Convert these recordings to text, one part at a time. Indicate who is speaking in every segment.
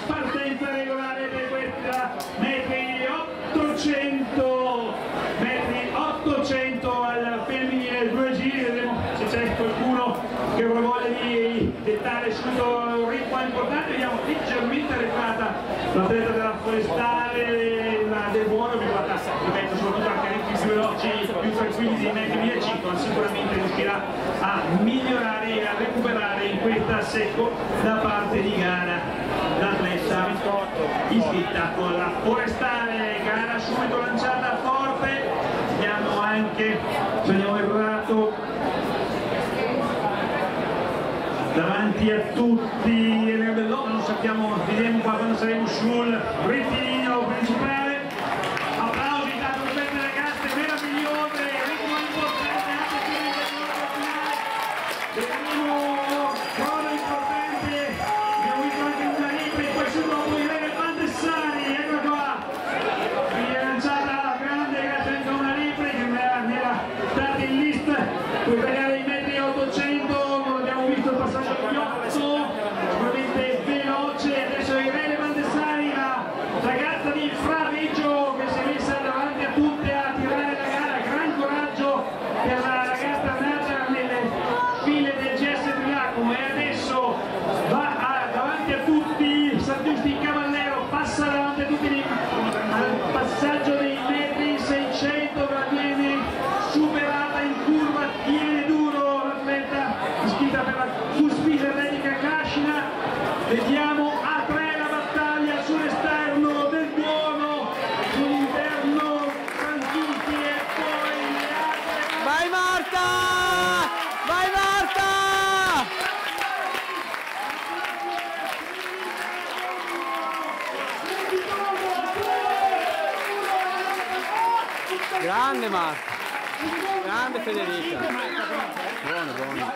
Speaker 1: Partenza regolare per questa metri 800 al femminile, 2 giri, vedremo se c'è qualcuno che avrà voglia di dettare subito un ritmo importante. Vediamo leggermente arretrata l'atleta della Forestale, del Buono, mi guarda, ripeto, soprattutto anche ritmi più veloci, più tranquilli dei metri 1500, sicuramente riuscirà a migliorare e a recuperare in questa secco da parte di gara l'atleta iscritta con la Forestale. Gara subito lanciata forte, vediamo anche se abbiamo errato davanti a tutti, non sappiamo, vedremo qua quando saremo sul rettilineo principale. Applausi intanto per queste ragazze meravigliose, ritmo importante anche qui nel finale. Vedremo crono importante, abbiamo visto anche una Lipri, poi su dopo Irene Pandessari, eccola qua, quindi è lanciata la grande, grazie anche a una Lipri che nella starting list può tagliare i metri 800, non abbiamo visto il passaggio di 8, sicuramente veloce. Adesso Irene Pandessari, la ragazza di Frareggio che si è messa davanti a tutte a tirare la gara, gran coraggio per la ragazza nata nelle file del GS Triacomo e adesso va davanti a tutti. Giusti Cavallero passa davanti a tutti al passaggio dei metri 600, ma viene superata in curva, tiene duro l'atleta iscritta per la Cuspide Renica Cascina. Vediamo a 3 la battaglia sull'esterno del Buono, sull'interno Franchitti e poi le altre.
Speaker 2: Vai Marta! Vai Marta! Grande Marta! Grande Federica! Buono, buono!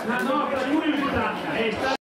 Speaker 1: La nostra curiosità è stata